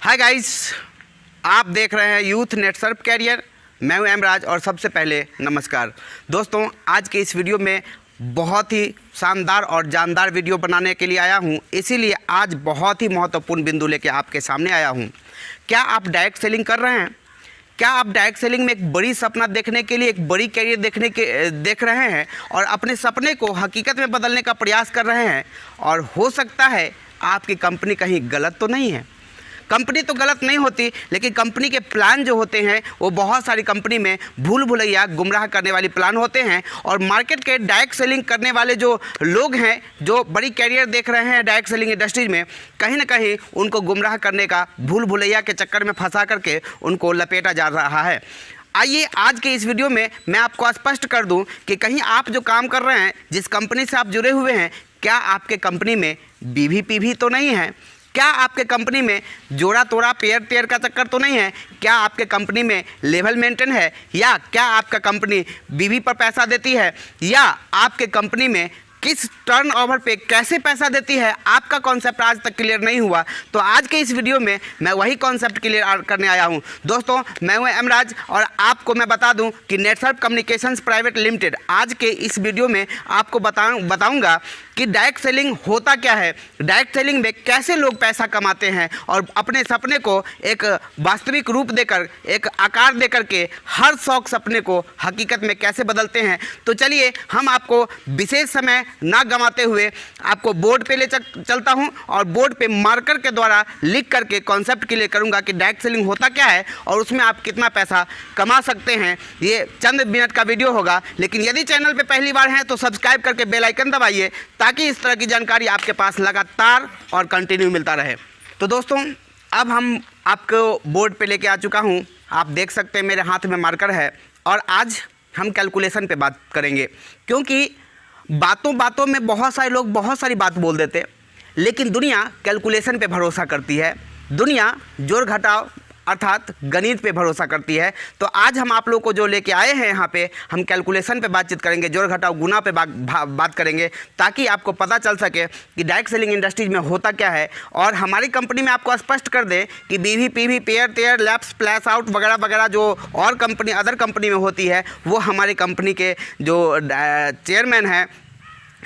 Hi guys, आप देख रहे हैं यूथ नेट सर्फ कैरियर। मैं हूं एमराज और सबसे पहले नमस्कार दोस्तों। आज के इस वीडियो में बहुत ही शानदार और जानदार वीडियो बनाने के लिए आया हूं, इसीलिए आज बहुत ही महत्वपूर्ण बिंदु लेके आपके सामने आया हूं। क्या आप डायरेक्ट सेलिंग कर रहे हैं? क्या आप डायरेक्ट सेलिंग में एक बड़ी सपना देखने के लिए, एक बड़ी कैरियर देख रहे हैं और अपने सपने को हकीकत में बदलने का प्रयास कर रहे हैं? और हो सकता है आपकी कंपनी कहीं गलत तो नहीं है। कंपनी तो गलत नहीं होती, लेकिन कंपनी के प्लान जो होते हैं वो बहुत सारी कंपनी में भूल भुलैया गुमराह करने वाली प्लान होते हैं। और मार्केट के डायरेक्ट सेलिंग करने वाले जो लोग हैं, जो बड़ी कैरियर देख रहे हैं डायरेक्ट सेलिंग इंडस्ट्रीज में, कहीं ना कहीं उनको गुमराह करने का, भूल भुलैया के चक्कर में फंसा करके उनको लपेटा जा रहा है। आइए आज के इस वीडियो में मैं आपको स्पष्ट कर दूं कि कहीं आप जो काम कर रहे हैं, जिस कंपनी से आप जुड़े हुए हैं, क्या आपके कंपनी में बीवी तो नहीं है? क्या आपके कंपनी में जोड़ा तोड़ा पेयर टेयर का चक्कर तो नहीं है? क्या आपके कंपनी में लेवल मेंटेन है? या क्या आपका कंपनी बीवी पर पैसा देती है? या आपके कंपनी में किस टर्नओवर पे कैसे पैसा देती है, आपका कॉन्सेप्ट आज तक क्लियर नहीं हुआ? तो आज के इस वीडियो में मैं वही कॉन्सेप्ट क्लियर करने आया हूं। दोस्तों, मैं हूं एमराज और आपको मैं बता दूं कि नेटसर्फ कम्युनिकेशंस प्राइवेट लिमिटेड आज के इस वीडियो में आपको बताऊंगा कि डायरेक्ट सेलिंग होता क्या है, डायरेक्ट सेलिंग में कैसे लोग पैसा कमाते हैं और अपने सपने को एक वास्तविक रूप देकर, एक आकार देकर के हर शौक सपने को हकीकत में कैसे बदलते हैं। तो चलिए हम आपको विशेष समय ना गंवाते हुए आपको बोर्ड पे ले चलता हूं और बोर्ड पे मार्कर के द्वारा लिख करके कॉन्सेप्ट क्लियर करूंगा कि डायरेक्ट सेलिंग होता क्या है और उसमें आप कितना पैसा कमा सकते हैं। ये चंद मिनट का वीडियो होगा, लेकिन यदि चैनल पे पहली बार हैं तो सब्सक्राइब करके बेल आइकन दबाइए ताकि इस तरह की जानकारी आपके पास लगातार और कंटिन्यू मिलता रहे। तो दोस्तों, अब हम आपको बोर्ड पे लेके आ चुका हूँ। आप देख सकते हैं मेरे हाथ में मार्कर है और आज हम कैलकुलेशन पे बात करेंगे, क्योंकि बातों बातों में बहुत सारे लोग बहुत सारी बात बोल देते, लेकिन दुनिया कैलकुलेशन पे भरोसा करती है। दुनिया जोड़ घटाव अर्थात गणित पे भरोसा करती है। तो आज हम आप लोग को जो लेके आए हैं यहाँ पे, हम कैलकुलेशन पे बातचीत करेंगे, जोड़ घटाव गुना पे बात करेंगे, ताकि आपको पता चल सके कि डायरेक्ट सेलिंग इंडस्ट्रीज में होता क्या है। और हमारी कंपनी में आपको स्पष्ट कर दें कि बीवी पीवी पेयर टेयर लैप्स प्लैश आउट वगैरह वगैरह जो और कंपनी अदर कंपनी में होती है, वो हमारी कंपनी के जो चेयरमैन हैं,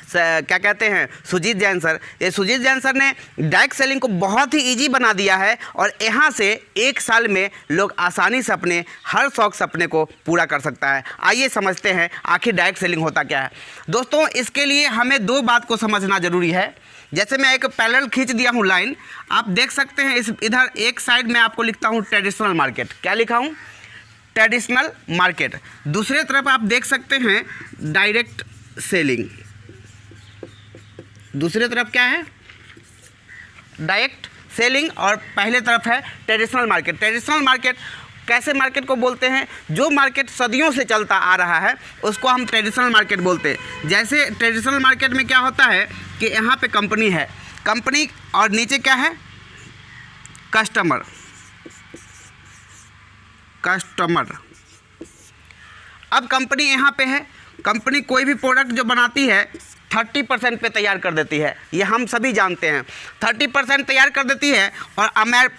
क्या कहते हैं, सुजीत जैन सर। ये सुजीत जैन सर ने डायरेक्ट सेलिंग को बहुत ही इजी बना दिया है और यहाँ से एक साल में लोग आसानी से अपने हर शौक सपने को पूरा कर सकता है। आइए समझते हैं आखिर डायरेक्ट सेलिंग होता क्या है। दोस्तों, इसके लिए हमें दो बात को समझना ज़रूरी है। जैसे मैं एक पैरेलल खींच दिया हूँ लाइन, आप देख सकते हैं। इस इधर एक साइड में आपको लिखता हूँ ट्रेडिशनल मार्केट। क्या लिखा हूँ? Traditional market. दूसरे तरफ आप देख सकते हैं डायरेक्ट सेलिंग। दूसरी तरफ क्या है? Direct selling. और पहले तरफ है ट्रेडिशनल मार्केट। ट्रेडिशनल मार्केट कैसे मार्केट को बोलते हैं? जो मार्केट सदियों से चलता आ रहा है उसको हम ट्रेडिशनल मार्केट बोलते हैं। जैसे ट्रेडिशनल मार्केट में क्या होता है कि यहाँ पे कंपनी है, कंपनी, और नीचे क्या है? कस्टमर। अब कंपनी यहाँ पे है। कंपनी कोई भी प्रोडक्ट जो बनाती है 30% पे तैयार कर देती है, ये हम सभी जानते हैं। 30% तैयार कर देती है और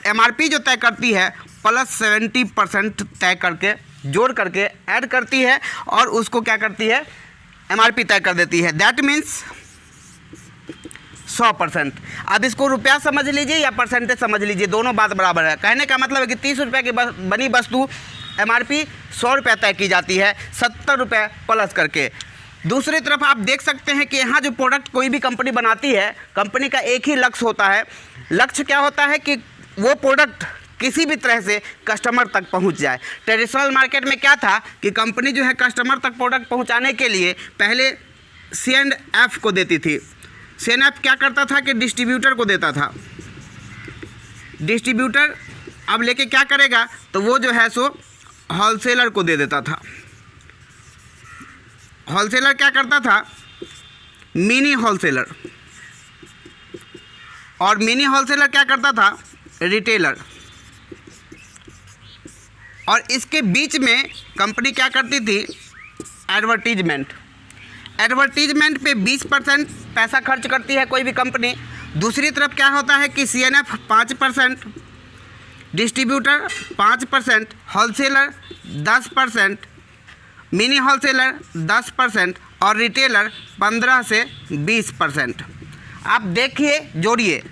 MRP जो तय करती है प्लस 70% तय करके, जोड़ करके ऐड करती है और उसको क्या करती है? MRP तय कर देती है। That means 100%। अब इसको रुपया समझ लीजिए या परसेंटेज समझ लीजिए, दोनों बात बराबर है। कहने का मतलब है कि 30 रुपये की बनी वस्तु MRP 100 रुपये तय की जाती है, 70 रुपये प्लस करके। दूसरी तरफ आप देख सकते हैं कि यहाँ जो प्रोडक्ट कोई भी कंपनी बनाती है, कंपनी का एक ही लक्ष्य होता है। लक्ष्य क्या होता है कि वो प्रोडक्ट किसी भी तरह से कस्टमर तक पहुँच जाए। ट्रेडिशनल मार्केट में क्या था कि कंपनी जो है कस्टमर तक प्रोडक्ट पहुँचाने के लिए पहले C&F को देती थी। C&F क्या करता था कि डिस्ट्रीब्यूटर को देता था। डिस्ट्रीब्यूटर अब लेके क्या करेगा, तो वो जो है सो होलसेलर को दे देता था। होलसेलर क्या करता था? Mini wholesaler. और मिनी होलसेलर क्या करता था? रिटेलर। और इसके बीच में कंपनी क्या करती थी? एडवर्टीजमेंट। एडवर्टीजमेंट पे 20% पैसा खर्च करती है कोई भी कंपनी। दूसरी तरफ क्या होता है कि C&F 5%, distributor 5%, wholesaler 10%, mini wholesaler 10% और रिटेलर 15 से 20%। आप देखिए, जोड़िए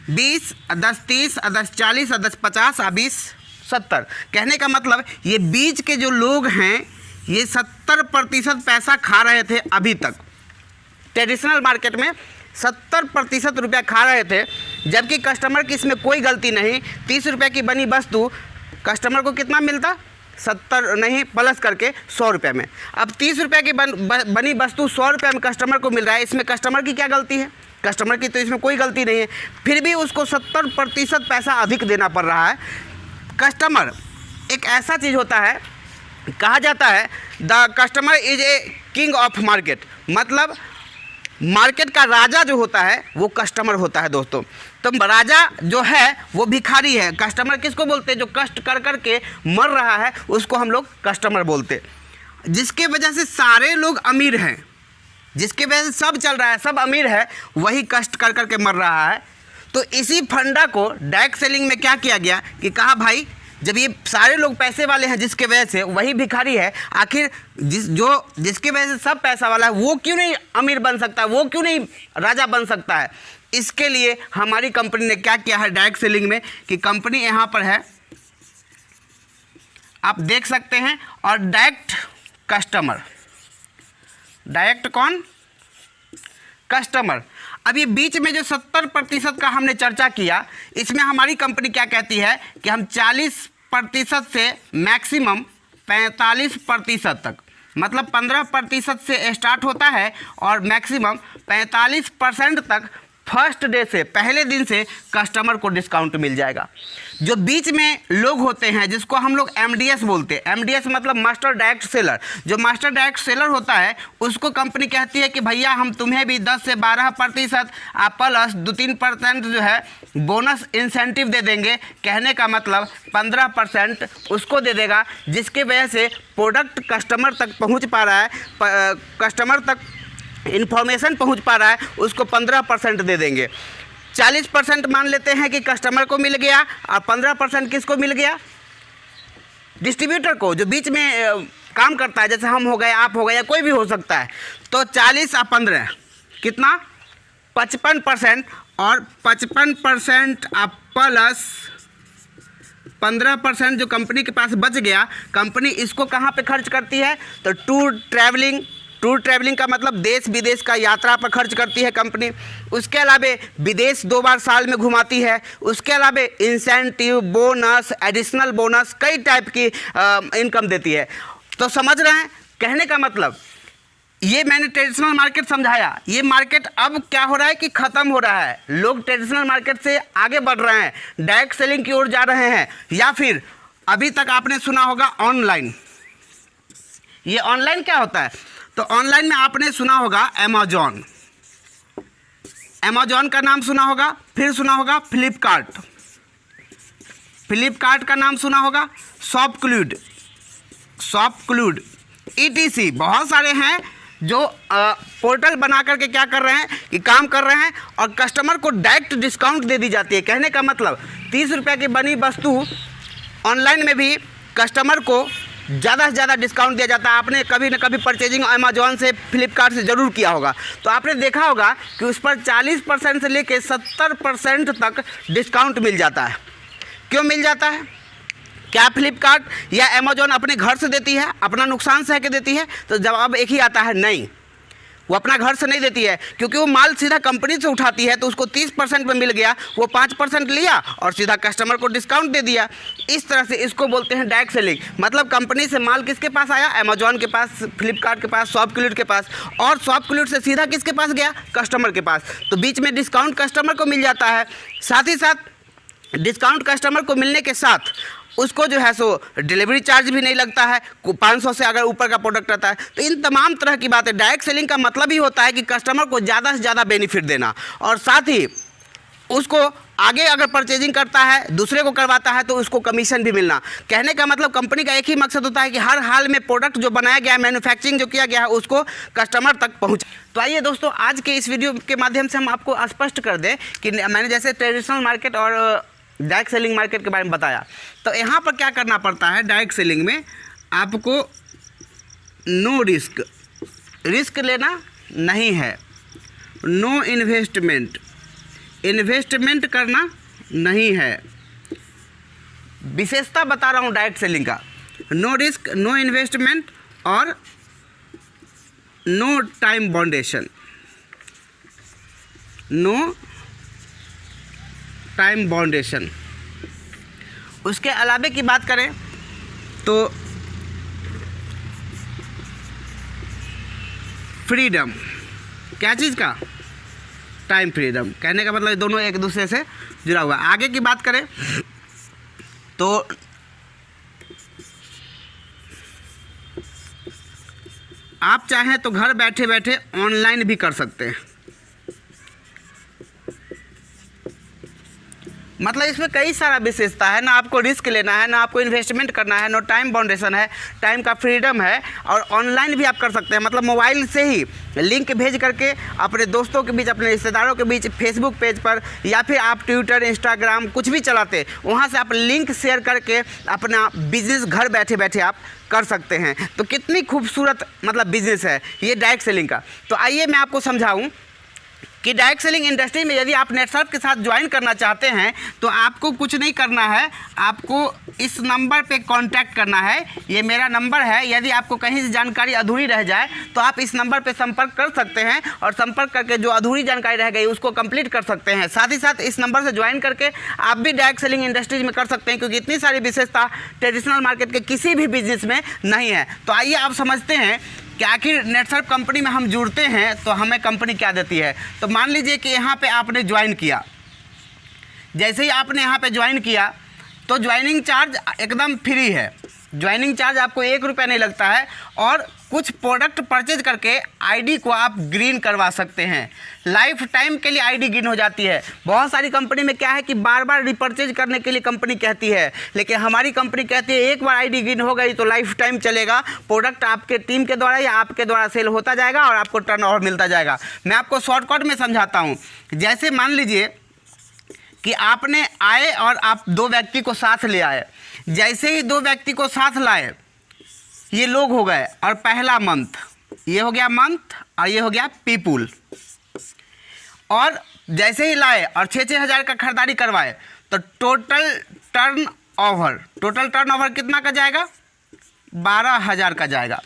20, 10 30, 10 40, 10 50, 20 70। कहने का मतलब ये बीच के जो लोग हैं ये 70% पैसा खा रहे थे अभी तक। ट्रेडिशनल मार्केट में 70% रुपया खा रहे थे, जबकि कस्टमर की इसमें कोई गलती नहीं। 30 रुपये की बनी वस्तु कस्टमर को कितना मिलता? 70 नहीं, प्लस करके 100 रुपये में। अब 30 रुपये की बनी वस्तु 100 रुपये में कस्टमर को मिल रहा है, इसमें कस्टमर की क्या गलती है? कस्टमर की तो इसमें कोई गलती नहीं है, फिर भी उसको 70% पैसा अधिक देना पड़ रहा है। कस्टमर एक ऐसा चीज़ होता है, कहा जाता है the customer is a king of market, मतलब मार्केट का राजा जो होता है वो कस्टमर होता है दोस्तों। तो राजा जो है वो भिखारी है। कस्टमर किसको बोलते हैं? जो कष्ट कर कर के मर रहा है उसको हम लोग कस्टमर बोलते। जिसके वजह से सारे लोग अमीर हैं, जिसके वजह से सब चल रहा है, सब अमीर है, वही कष्ट कर कर के मर रहा है। तो इसी फंडा को डायरेक्ट सेलिंग में क्या किया गया कि कहा भाई जब ये सारे लोग पैसे वाले हैं जिसके वजह से वही भिखारी है, आखिर जिसके वजह से सब पैसा वाला है वो क्यों नहीं अमीर बन सकता, वो क्यों नहीं राजा बन सकता है? इसके लिए हमारी कंपनी ने क्या किया है डायरेक्ट सेलिंग में कि कंपनी यहाँ पर है, आप देख सकते हैं, और डायरेक्ट कस्टमर, डायरेक्ट कौन? कस्टमर। अब ये बीच में जो 70% का हमने चर्चा किया, इसमें हमारी कंपनी क्या कहती है कि हम 40% से मैक्सिमम 45% तक, मतलब 15% से स्टार्ट होता है और मैक्सिमम 45% तक फर्स्ट डे से, पहले दिन से कस्टमर को डिस्काउंट मिल जाएगा। जो बीच में लोग होते हैं जिसको हम लोग MDS बोलते हैं, MDS मतलब मास्टर डायरेक्ट सेलर, जो मास्टर डायरेक्ट सेलर होता है उसको कंपनी कहती है कि भैया हम तुम्हें भी 10 से 12% प्लस 2-3% जो है बोनस इंसेंटिव दे देंगे। कहने का मतलब 15% उसको दे देगा, जिसके वजह से प्रोडक्ट कस्टमर तक पहुँच पा रहा है, कस्टमर तक इन्फॉर्मेशन पहुंच पा रहा है, उसको 15% दे देंगे। 40% मान लेते हैं कि कस्टमर को मिल गया और 15% किसको मिल गया? डिस्ट्रीब्यूटर को, जो बीच में काम करता है, जैसे हम हो गए, आप हो गए, या कोई भी हो सकता है। तो 40 और 15 कितना? 55%, और 55% प्लस 15% जो कंपनी के पास बच गया, कंपनी इसको कहाँ पे खर्च करती है? तो टूर ट्रैवलिंग का मतलब देश विदेश का यात्रा पर खर्च करती है कंपनी। उसके अलावे विदेश 2 बार साल में घुमाती है। उसके अलावे इंसेंटिव, बोनस, एडिशनल बोनस, कई टाइप की इनकम देती है। तो समझ रहे हैं? कहने का मतलब ये मैंने ट्रेडिशनल मार्केट समझाया, ये मार्केट अब क्या हो रहा है कि ख़त्म हो रहा है। लोग ट्रेडिशनल मार्केट से आगे बढ़ रहे हैं, डायरेक्ट सेलिंग की ओर जा रहे हैं, या फिर अभी तक आपने सुना होगा ऑनलाइन। ये ऑनलाइन क्या होता है? तो ऑनलाइन में आपने सुना होगा अमेजॉन, अमेजॉन का नाम सुना होगा, फिर सुना होगा फ्लिपकार्ट का नाम सुना होगा, शॉपक्लूड, ETC, बहुत सारे हैं जो पोर्टल बना करके क्या कर रहे हैं कि काम कर रहे हैं, और कस्टमर को डायरेक्ट डिस्काउंट दे दी जाती है। कहने का मतलब 30 रुपये की बनी वस्तु ऑनलाइन में भी कस्टमर को ज़्यादा से ज़्यादा डिस्काउंट दिया जाता है। आपने कभी न कभी परचेजिंग अमेजॉन से, फ्लिपकार्ट से ज़रूर किया होगा, तो आपने देखा होगा कि उस पर 40% से लेकर 70% तक डिस्काउंट मिल जाता है। क्यों मिल जाता है? क्या फ्लिपकार्ट या अमेजॉन अपने घर से देती है, अपना नुकसान सह के देती है? तो जवाब एक ही आता है, नहीं, वो अपना घर से नहीं देती है, क्योंकि वो माल सीधा कंपनी से उठाती है। तो उसको 30% में मिल गया, वो 5% लिया और सीधा कस्टमर को डिस्काउंट दे दिया। इस तरह से इसको बोलते हैं डायरेक्ट सेलिंग। मतलब कंपनी से माल किसके पास आया? अमेजॉन के पास, फ्लिपकार्ट के पास, शॉपक्लूड के पास, और शॉपक्लूड से सीधा किसके पास गया? कस्टमर के पास। तो बीच में डिस्काउंट कस्टमर को मिल जाता है। साथ ही साथ डिस्काउंट कस्टमर को मिलने के साथ उसको जो है सो डिलीवरी चार्ज भी नहीं लगता है, 500 से अगर ऊपर का प्रोडक्ट आता है। तो इन तमाम तरह की बातें, डायरेक्ट सेलिंग का मतलब ही होता है कि कस्टमर को ज़्यादा से ज़्यादा बेनिफिट देना, और साथ ही उसको आगे अगर परचेजिंग करता है, दूसरे को करवाता है, तो उसको कमीशन भी मिलना। कहने का मतलब कंपनी का एक ही मकसद होता है कि हर हाल में प्रोडक्ट जो बनाया गया है, मैन्युफैक्चरिंग जो किया गया है, उसको कस्टमर तक पहुँचे। तो आइए दोस्तों, आज के इस वीडियो के माध्यम से हम आपको स्पष्ट कर दें कि मैंने जैसे ट्रेडिशनल मार्केट और डायरेक्ट सेलिंग मार्केट के बारे में बताया। तो यहाँ पर क्या करना पड़ता है, डायरेक्ट सेलिंग में आपको नो रिस्क, रिस्क लेना नहीं है, नो इन्वेस्टमेंट, इन्वेस्टमेंट करना नहीं है। विशेषता बता रहा हूँ डायरेक्ट सेलिंग का, नो रिस्क, नो इन्वेस्टमेंट और नो टाइम बाउंडेशन, नो टाइम बाउंडेशन। उसके अलावे की बात करें तो फ्रीडम, क्या चीज़ का, टाइम फ्रीडम। कहने का मतलब दोनों एक दूसरे से जुड़ा हुआ है। आगे की बात करें तो आप चाहें तो घर बैठे बैठे ऑनलाइन भी कर सकते हैं। मतलब इसमें कई सारा विशेषता है, ना आपको रिस्क लेना है, ना आपको इन्वेस्टमेंट करना है, नो टाइम बाउंडेशन है, टाइम का फ्रीडम है, और ऑनलाइन भी आप कर सकते हैं। मतलब मोबाइल से ही लिंक भेज करके अपने दोस्तों के बीच, अपने रिश्तेदारों के बीच, फेसबुक पेज पर या फिर आप ट्विटर, इंस्टाग्राम कुछ भी चलाते, वहाँ से आप लिंक शेयर करके अपना बिजनेस घर बैठे बैठे आप कर सकते हैं। तो कितनी खूबसूरत मतलब बिजनेस है ये डायरेक्ट सेलिंग का। तो आइए मैं आपको समझाऊँ कि डायरेक्ट सेलिंग इंडस्ट्री में यदि आप नेटसर्फ के साथ ज्वाइन करना चाहते हैं तो आपको कुछ नहीं करना है, आपको इस नंबर पे कांटेक्ट करना है। ये मेरा नंबर है, यदि आपको कहीं से जानकारी अधूरी रह जाए तो आप इस नंबर पे संपर्क कर सकते हैं और संपर्क करके जो अधूरी जानकारी रह गई उसको कंप्लीट कर सकते हैं। साथ ही साथ इस नंबर से ज्वाइन करके आप भी डायरेक्ट सेलिंग इंडस्ट्रीज में कर सकते हैं, क्योंकि इतनी सारी विशेषता ट्रेडिशनल मार्केट के किसी भी बिजनेस में नहीं है। तो आइए आप समझते हैं कि आखिर नेटसर्फ कंपनी में हम जुड़ते हैं तो हमें कंपनी क्या देती है। तो मान लीजिए कि यहाँ पे आपने ज्वाइन किया, जैसे ही आपने यहाँ पे ज्वाइन किया तो ज्वाइनिंग चार्ज एकदम फ्री है, ज्वाइनिंग चार्ज आपको 1 रुपया नहीं लगता है, और कुछ प्रोडक्ट परचेज करके आईडी को आप ग्रीन करवा सकते हैं। लाइफ टाइम के लिए आईडी ग्रीन हो जाती है। बहुत सारी कंपनी में क्या है कि बार बार रिपर्चेज करने के लिए कंपनी कहती है, लेकिन हमारी कंपनी कहती है एक बार आईडी ग्रीन हो गई तो लाइफ टाइम चलेगा, प्रोडक्ट आपके टीम के द्वारा या आपके द्वारा सेल होता जाएगा और आपको टर्नओवर मिलता जाएगा। मैं आपको शॉर्टकट में समझाता हूँ। जैसे मान लीजिए कि आपने आए और आप 2 व्यक्ति को साथ ले आए, जैसे ही 2 व्यक्ति को साथ लाए ये लोग हो गए, और पहला मंथ ये हो गया मंथ और ये हो गया पीपुल, और जैसे ही लाए और 6-6 हज़ार का खरीदारी करवाए तो टोटल टर्नओवर कितना का जाएगा, 12,000 का जाएगा।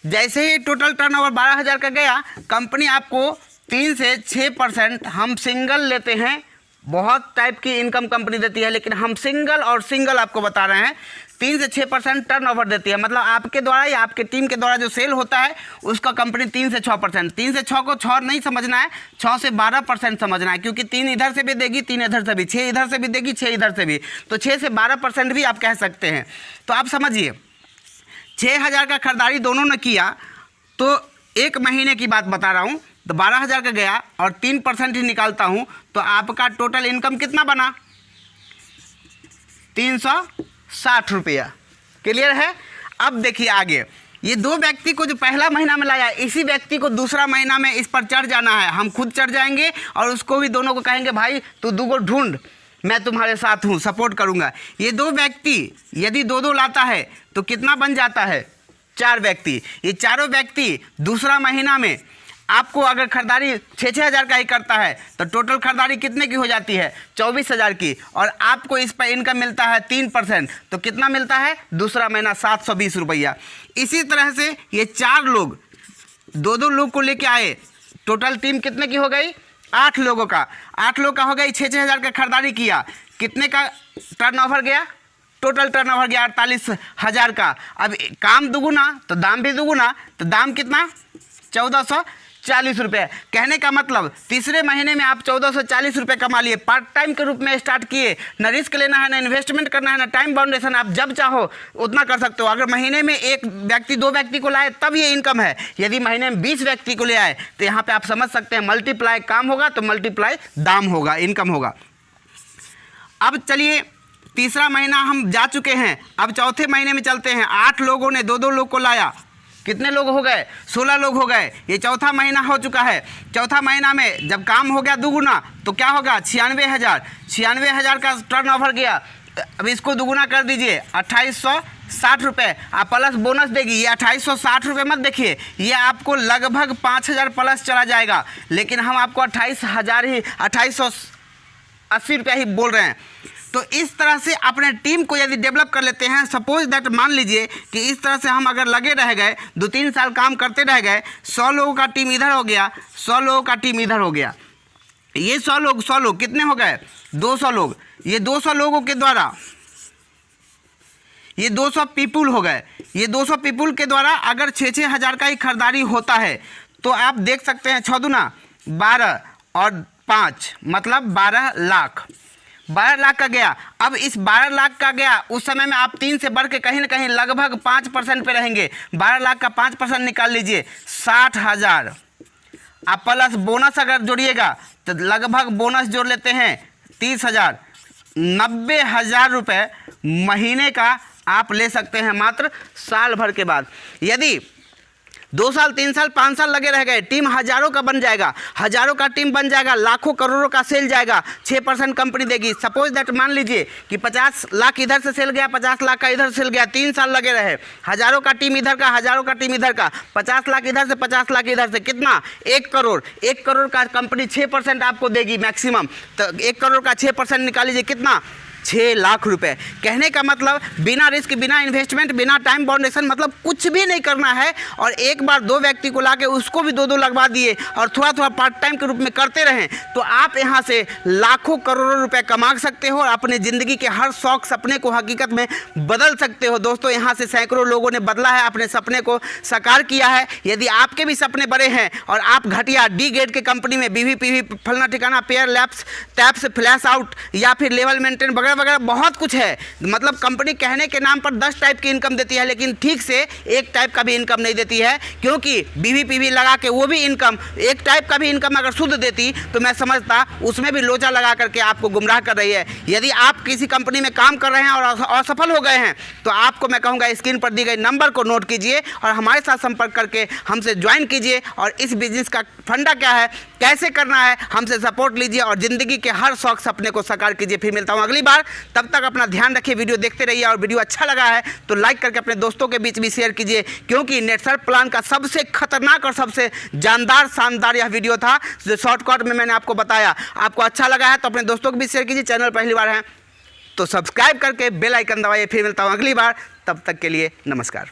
जैसे ही टोटल टर्नओवर 12,000 का गया, कंपनी आपको 3 से 6% हम सिंगल लेते हैं, बहुत टाइप की इनकम कंपनी देती है, लेकिन हम सिंगल आपको बता रहे हैं 3 से 6% टर्नओवर देती है। मतलब आपके द्वारा या आपके टीम के द्वारा जो सेल होता है उसका कंपनी 3 से 6%, 3 से 6 को 6 नहीं समझना है, 6 से 12% समझना है, क्योंकि 3 इधर से भी देगी, 3 इधर से भी, 6 इधर से भी देगी, 6 इधर से भी, तो 6 से 12% भी आप कह सकते हैं। तो आप समझिए 6,000 का खरीदारी दोनों ने किया, तो 1 महीने की बात बता रहा हूँ, तो 12,000 का गया और 3% ही निकालता हूँ तो आपका टोटल इनकम कितना बना, 360 रुपया। क्लियर है। अब देखिए आगे, ये 2 व्यक्ति को जो पहला महीना में लाया, इसी व्यक्ति को दूसरा महीना में इस पर चढ़ जाना है। हम खुद चढ़ जाएंगे और उसको भी दोनों को कहेंगे भाई तू 2 को ढूंढ, मैं तुम्हारे साथ हूँ, सपोर्ट करूँगा। ये 2 व्यक्ति यदि 2-2 लाता है तो कितना बन जाता है, 4 व्यक्ति। ये चारों व्यक्ति दूसरा महीना में आपको अगर खरीदारी 6-6 हज़ार का ही करता है तो टोटल खरीदारी कितने की हो जाती है, 24,000 की, और आपको इस पर इनकम मिलता है 3%, तो कितना मिलता है दूसरा महीना 720 रुपया। इसी तरह से ये 4 लोग 2-2 लोग को लेके आए, टोटल टीम कितने की हो गई, 8 लोगों का, 8 लोग का हो गई, 6-6 हज़ार का खरीदारी किया, कितने का टर्नओवर गया, टोटल टर्नओवर गया 48,000 का। अब काम दुगुना तो दाम भी दुगुना, तो दाम कितना, 1440 रुपये। कहने का मतलब तीसरे महीने में आप 1440 रुपये कमा लिए, पार्ट टाइम के रूप में स्टार्ट किए, ना रिस्क लेना है, ना इन्वेस्टमेंट करना है, ना टाइम बाउंडेशन, आप जब चाहो उतना कर सकते हो। अगर महीने में 1 व्यक्ति 2 व्यक्ति को लाए तब ये इनकम है, यदि महीने में 20 व्यक्ति को ले आए तो यहाँ पे आप समझ सकते हैं मल्टीप्लाई काम होगा तो मल्टीप्लाई दाम होगा, इनकम होगा। अब चलिए तीसरा महीना हम जा चुके हैं, अब चौथे महीने में चलते हैं। 8 लोगों ने 2-2 लोग को लाया, कितने लोग हो गए? 16 लोग हो गए। ये चौथा महीना हो चुका है। चौथा महीना में जब काम हो गया दुगुना तो क्या होगा? 96,000 का टर्नओवर गया। अब इसको दुगुना कर दीजिए, 2860 रुपये। आप प्लस बोनस देगी, ये 2860 रुपये मत देखिए, ये आपको लगभग 5000 प्लस चला जाएगा। लेकिन हम आपको 2880 रुपया ही बोल रहे हैं। तो इस तरह से अपने टीम को यदि डेवलप कर लेते हैं, सपोज दैट मान लीजिए कि इस तरह से हम अगर लगे रह गए, 2-3 साल काम करते रह गए, 100 लोगों का टीम इधर हो गया, 100 लोगों का टीम इधर हो गया। ये 100 लोग कितने हो गए? 200 लोग। ये 200 लोगों के द्वारा ये 200 पीपुल हो गए। ये 200 पीपुल के द्वारा अगर 6-6 हज़ार का ही खरीदारी होता है तो आप देख सकते हैं 6 दूना 12 और 5 मतलब 12 लाख। 12 लाख का गया। अब इस 12 लाख का गया, उस समय में आप 3 से बढ़ के कहीं ना कहीं लगभग 5% पे रहेंगे। 12 लाख का 5% निकाल लीजिए, 60,000। आप प्लस बोनस अगर जोड़िएगा तो लगभग बोनस जोड़ लेते हैं 30,000, 90,000 रुपये महीने का आप ले सकते हैं मात्र साल भर के बाद। यदि 2 साल 3 साल 5 साल लगे रह गए, टीम हज़ारों का बन जाएगा, हज़ारों का टीम बन जाएगा, लाखों करोड़ों का सेल जाएगा, 6% कंपनी देगी। सपोज दैट मान लीजिए कि 50 लाख इधर से सेल गया, 50 लाख का इधर सेल गया, 3 साल लगे रहे, हज़ारों का टीम इधर का, हज़ारों का टीम इधर का, 50 लाख इधर से 50 लाख इधर से, कितना? 1 करोड़। 1 करोड़ का कंपनी 6% आपको देगी मैक्सिमम। तो 1 करोड़ का 6% निकाल लीजिए, कितना? 6 लाख रुपए। कहने का मतलब बिना रिस्क, बिना इन्वेस्टमेंट, बिना टाइम बाउंडेशन, मतलब कुछ भी नहीं करना है। और एक बार 2 व्यक्ति को लाके उसको भी 2-2 लगवा दिए और थोड़ा थोड़ा पार्ट टाइम के रूप में करते रहें तो आप यहाँ से लाखों करोड़ों रुपए कमा सकते हो और अपने ज़िंदगी के हर शौक सपने को हकीकत में बदल सकते हो। दोस्तों, यहाँ से सैकड़ों लोगों ने बदला है, अपने सपने को साकार किया है। यदि आपके भी सपने बड़े हैं और आप घटिया डी ग्रेड के कंपनी में BV फलना ठिकाना, pair lapse, taps, flash out या फिर लेवल मेंटेन वगैरह वगैरह बहुत कुछ है। मतलब कंपनी कहने के नाम पर 10 टाइप की इनकम देती है, लेकिन ठीक से एक टाइप का भी इनकम नहीं देती है। क्योंकि BV लगा के वो भी इनकम, एक टाइप का भी इनकम अगर शुद्ध देती तो मैं समझता उसमें भी लोचा लगा करके आपको गुमराह कर रही है। यदि आप किसी कंपनी में काम कर रहे हैं और असफल हो गए हैं तो आपको मैं कहूँगा स्क्रीन पर दी गई नंबर को नोट कीजिए और हमारे साथ संपर्क करके हमसे ज्वाइन कीजिए और इस बिजनेस का फंडा क्या है, कैसे करना है, हमसे सपोर्ट लीजिए और ज़िंदगी के हर शौक सपने को साकार कीजिए। फिर मिलता हूँ अगली बार, तब तक अपना ध्यान रखिए, वीडियो देखते रहिए और वीडियो अच्छा लगा है तो लाइक करके अपने दोस्तों के बीच भी शेयर कीजिए। क्योंकि नेटसर्फ प्लान का सबसे खतरनाक और सबसे जानदार शानदार यह वीडियो था जो शॉर्टकट में मैंने आपको बताया। आपको अच्छा लगा है तो अपने दोस्तों को भी शेयर कीजिए। चैनल पहली बार है तो सब्सक्राइब करके बेल आइकन दबाइए। फिर मिलता हूँ अगली बार, तब तक के लिए नमस्कार।